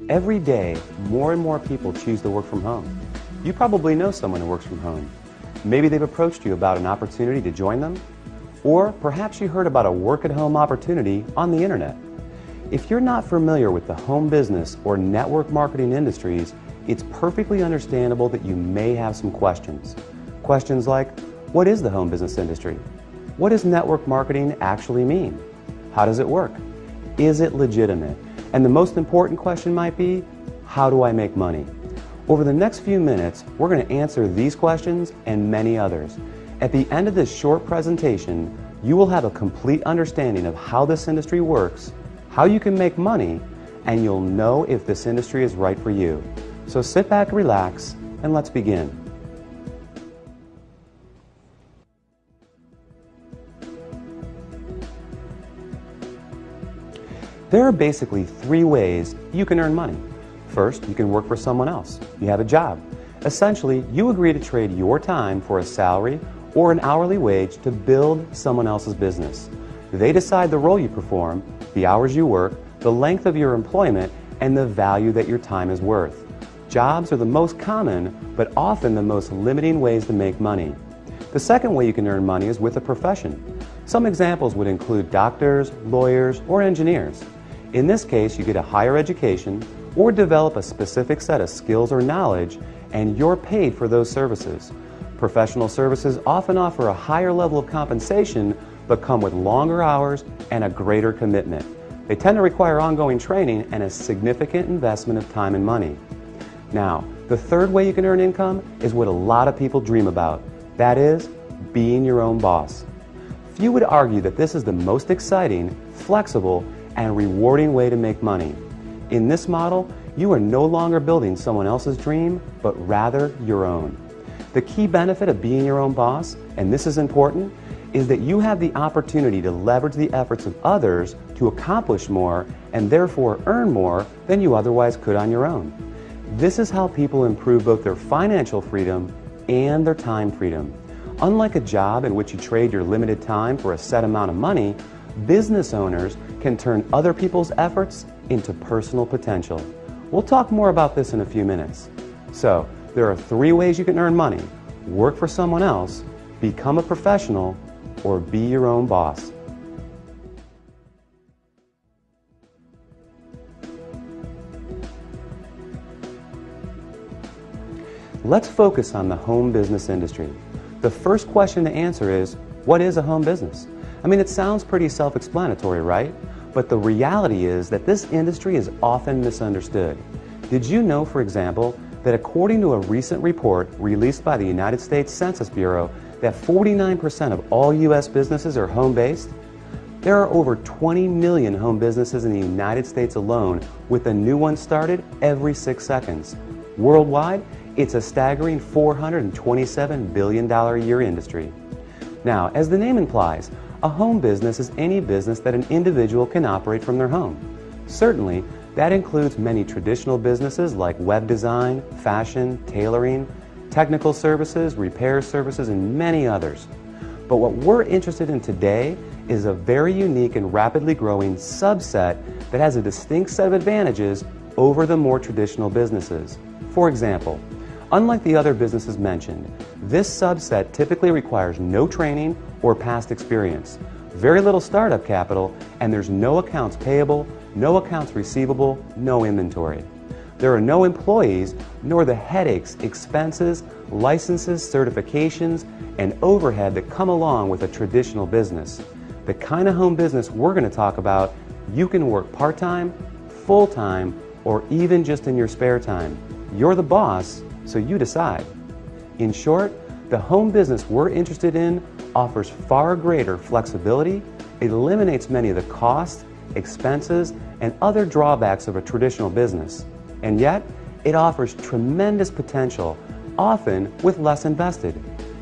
Every day, more and more people choose to work from home. You probably know someone who works from home. Maybe they've approached you about an opportunity to join them, or perhaps you heard about a work-at-home opportunity on the internet. If you're not familiar with the home business or network marketing industries, it's perfectly understandable that you may have some questions. Questions like, what is the home business industry? What does network marketing actually mean? How does it work? Is it legitimate? And the most important question might be, how do I make money? Over the next few minutes, we're going to answer these questions and many others. At the end of this short presentation, you will have a complete understanding of how this industry works, how you can make money, and you'll know if this industry is right for you. So sit back, relax, and let's begin. There are basically three ways you can earn money. First, you can work for someone else. You have a job. Essentially, you agree to trade your time for a salary or an hourly wage to build someone else's business. They decide the role you perform, the hours you work, the length of your employment, and the value that your time is worth. Jobs are the most common, but often the most limiting ways to make money. The second way you can earn money is with a profession. Some examples would include doctors, lawyers, or engineers. In this case, you get a higher education or develop a specific set of skills or knowledge, and you're paid for those services. Professional services often offer a higher level of compensation, but come with longer hours and a greater commitment. They tend to require ongoing training and a significant investment of time and money. Now, the third way you can earn income is what a lot of people dream about. That is, being your own boss. Few would argue that this is the most exciting, flexible, and rewarding way to make money. In this model, you are no longer building someone else's dream, but rather your own. The key benefit of being your own boss, and this is important, is that you have the opportunity to leverage the efforts of others to accomplish more and therefore earn more than you otherwise could on your own. This is how people improve both their financial freedom and their time freedom. Unlike a job in which you trade your limited time for a set amount of money, business owners can turn other people's efforts into personal potential. We'll talk more about this in a few minutes. So, there are three ways you can earn money: work for someone else, become a professional, or be your own boss. Let's focus on the home business industry. The first question to answer is, what is a home business? I mean, it sounds pretty self-explanatory, right? But the reality is that this industry is often misunderstood. Did you know, for example, that according to a recent report released by the United States Census Bureau, that 49% of all U.S. businesses are home-based? There are over 20 million home businesses in the United States alone, with a new one started every 6 seconds. Worldwide, it's a staggering $427 billion a year industry. Now, as the name implies, a home business is any business that an individual can operate from their home. Certainly, that includes many traditional businesses like web design, fashion, tailoring, technical services, repair services, and many others. But what we're interested in today is a very unique and rapidly growing subset that has a distinct set of advantages over the more traditional businesses. For example, unlike the other businesses mentioned, this subset typically requires no training or past experience, very little startup capital, and there's no accounts payable, no accounts receivable, no inventory. There are no employees, nor the headaches, expenses, licenses, certifications, and overhead that come along with a traditional business. The kind of home business we're going to talk about, you can work part-time, full-time, or even just in your spare time. You're the boss, so you decide. In short, the home business we're interested in offers far greater flexibility, eliminates many of the costs, expenses, and other drawbacks of a traditional business. And yet, it offers tremendous potential, often with less invested.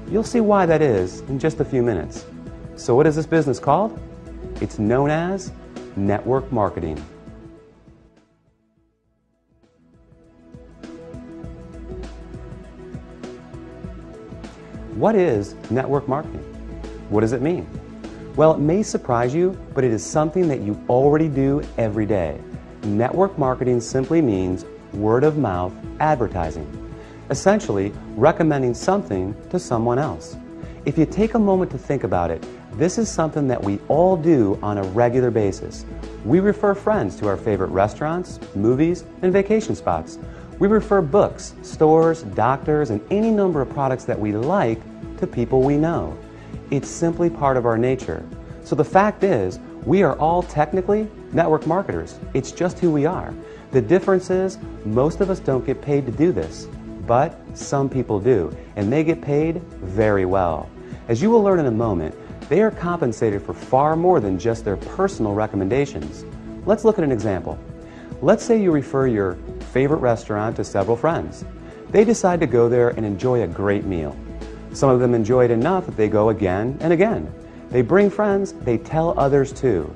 You'll see why that is in just a few minutes. So what is this business called? It's known as network marketing. What is network marketing? What does it mean? Well, it may surprise you, but it is something that you already do every day. network marketing simply means word-of-mouth advertising, essentially recommending something to someone else. If you take a moment to think about it, this is something that we all do on a regular basis. We refer friends to our favorite restaurants, movies, and vacation spots. We refer books, stores, doctors, and any number of products that we like to people we know. It's simply part of our nature. So the fact is, we are all technically network marketers. It's just who we are. The difference is, most of us don't get paid to do this, but some people do, and they get paid very well. As you will learn in a moment, they are compensated for far more than just their personal recommendations. Let's look at an example. Let's say you refer your favorite restaurant to several friends. They decide to go there and enjoy a great meal. Some of them enjoy it enough that they go again and again. They bring friends, they tell others too.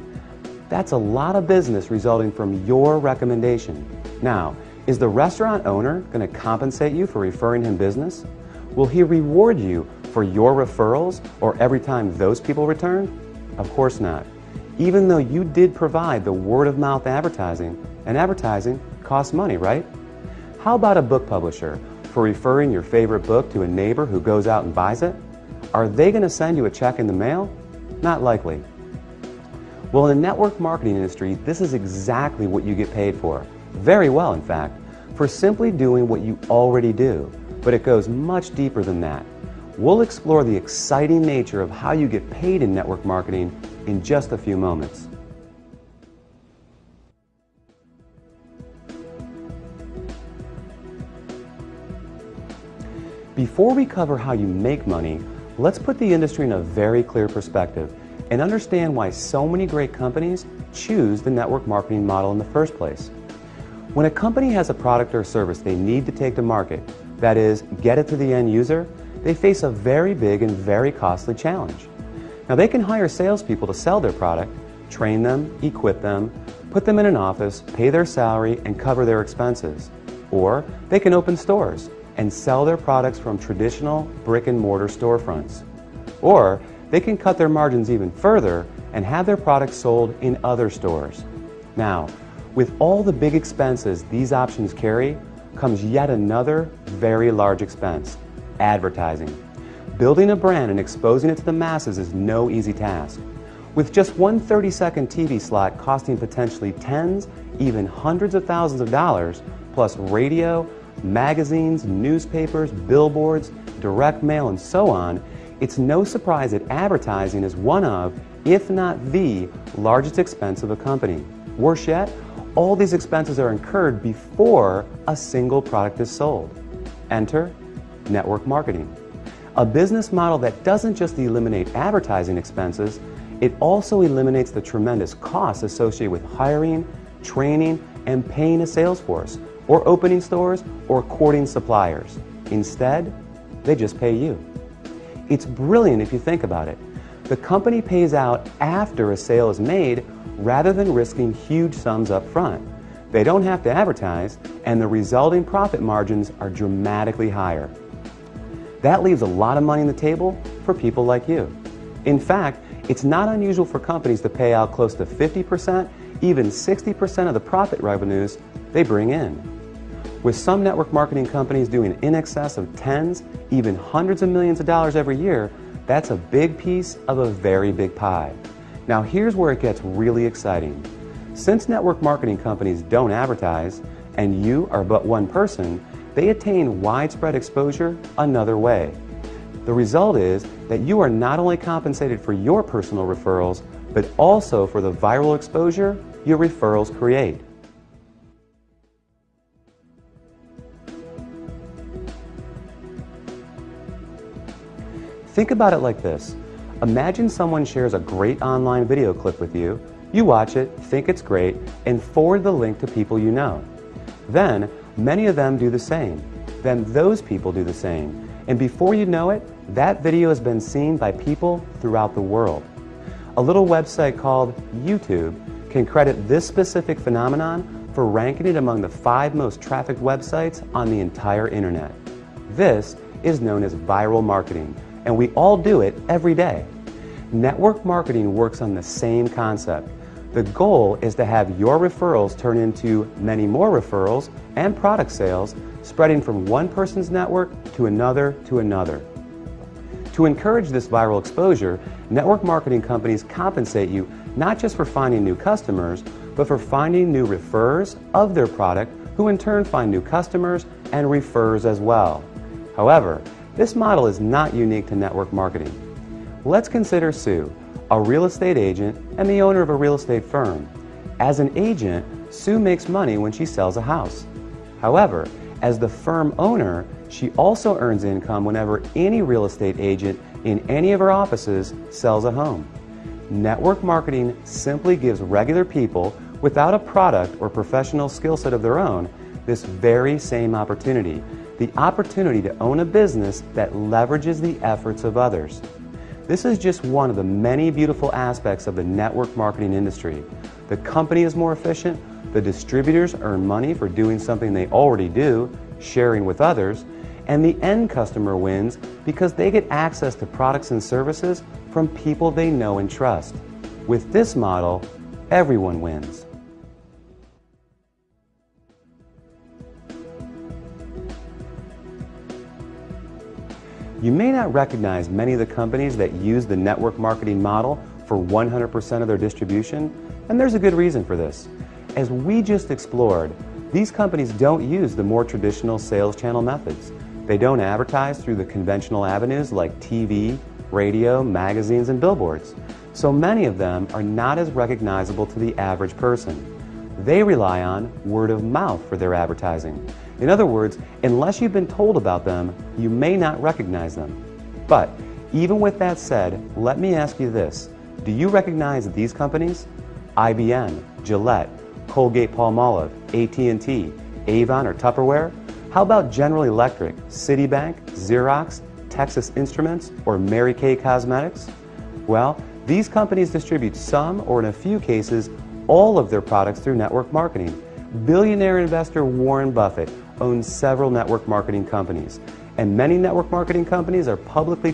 That's a lot of business resulting from your recommendation. Now, is the restaurant owner going to compensate you for referring him business? Will he reward you for your referrals or every time those people return? Of course not. Even though you did provide the word-of-mouth advertising, and advertising costs money, right? How about a book publisher for referring your favorite book to a neighbor who goes out and buys it? Are they going to send you a check in the mail? Not likely. Well, in the network marketing industry, this is exactly what you get paid for. Very well, in fact, for simply doing what you already do. But it goes much deeper than that. We'll explore the exciting nature of how you get paid in network marketing in just a few moments. Before we cover how you make money, let's put the industry in a very clear perspective and understand why so many great companies choose the network marketing model in the first place. When a company has a product or service they need to take to market, that is, get it to the end user, they face a very big and very costly challenge. Now, they can hire salespeople to sell their product, train them, equip them, put them in an office, pay their salary, and cover their expenses. Or they can open stores and sell their products from traditional brick-and-mortar storefronts. Or they can cut their margins even further and have their products sold in other stores. Now, with all the big expenses these options carry, comes yet another very large expense: advertising. Building a brand and exposing it to the masses is no easy task. With just one 30-second TV slot costing potentially tens, even hundreds of thousands of dollars, plus radio, magazines, newspapers, billboards, direct mail, and so on, it's no surprise that advertising is one of, if not the, largest expense of a company. Worse yet, all these expenses are incurred before a single product is sold. Enter network marketing. A business model that doesn't just eliminate advertising expenses, it also eliminates the tremendous costs associated with hiring, training, and paying a sales force, or opening stores, or courting suppliers. Instead, they just pay you. It's brilliant if you think about it. The company pays out after a sale is made rather than risking huge sums up front. They don't have to advertise, and the resulting profit margins are dramatically higher. That leaves a lot of money on the table for people like you. In fact, it's not unusual for companies to pay out close to 50%, even 60% of the profit revenues they bring in. With some network marketing companies doing in excess of tens, even hundreds of millions of dollars every year, that's a big piece of a very big pie. Now here's where it gets really exciting. Since network marketing companies don't advertise, and you are but one person, they attain widespread exposure another way. The result is that you are not only compensated for your personal referrals, but also for the viral exposure your referrals create. Think about it like this. Imagine someone shares a great online video clip with you. You watch it, think it's great, and forward the link to people you know. Then, many of them do the same. Then those people do the same. And before you know it, that video has been seen by people throughout the world. A little website called YouTube can credit this specific phenomenon for ranking it among the 5 most trafficked websites on the entire internet. This is known as viral marketing, and we all do it every day. Network marketing works on the same concept. The goal is to have your referrals turn into many more referrals and product sales, spreading from one person's network to another to another. To encourage this viral exposure, network marketing companies compensate you not just for finding new customers, but for finding new referrers of their product, who in turn find new customers and refers as well. However, this model is not unique to network marketing. Let's consider Sue, a real estate agent and the owner of a real estate firm. As an agent, Sue makes money when she sells a house. However, as the firm owner, she also earns income whenever any real estate agent in any of her offices sells a home. Network marketing simply gives regular people without a product or professional skill set of their own this very same opportunity, the opportunity to own a business that leverages the efforts of others. This is just one of the many beautiful aspects of the network marketing industry. The company is more efficient, the distributors earn money for doing something they already do, sharing with others, and the end customer wins because they get access to products and services from people they know and trust. With this model, everyone wins. You may not recognize many of the companies that use the network marketing model for 100% of their distribution, and there's a good reason for this. As we just explored, these companies don't use the more traditional sales channel methods. They don't advertise through the conventional avenues like TV, radio, magazines, and billboards. So many of them are not as recognizable to the average person. They rely on word of mouth for their advertising. In other words, unless you've been told about them, you may not recognize them. But even with that said, let me ask you this. Do you recognize these companies? IBM, Gillette, Colgate-Palmolive, AT&T, Avon, or Tupperware? How about General Electric, Citibank, Xerox, Texas Instruments, or Mary Kay Cosmetics? Well, these companies distribute some, or in a few cases, all of their products through network marketing. Billionaire investor Warren Buffett owns several network marketing companies, and many network marketing companies are publicly